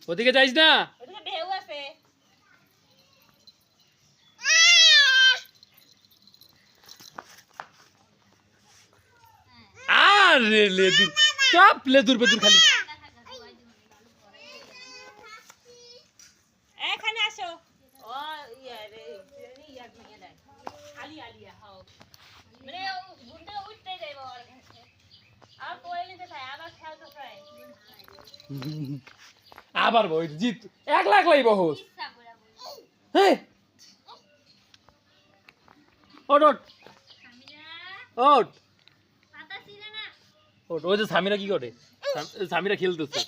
ওদিকে যাইস না। ওদিকে ঢেউ আছে। আরে লেদুর চাপ লেদুর বেদুর খালি। এখানে আসো। ও ইয়া রে ইয়া ভেঙে দেয়। আলিয়া হাও। মানে গুন্ডা উঠতে যাইব আর কাছে। আর কোয়েলিতে থাকে আবার খেলতে চায়। আবার বই জিত একলা একলাই বহস। হ্যাঁ ওট ওট ওট ওট। ওই যে সামিরা কি করে? সামিরা খেলতেছে।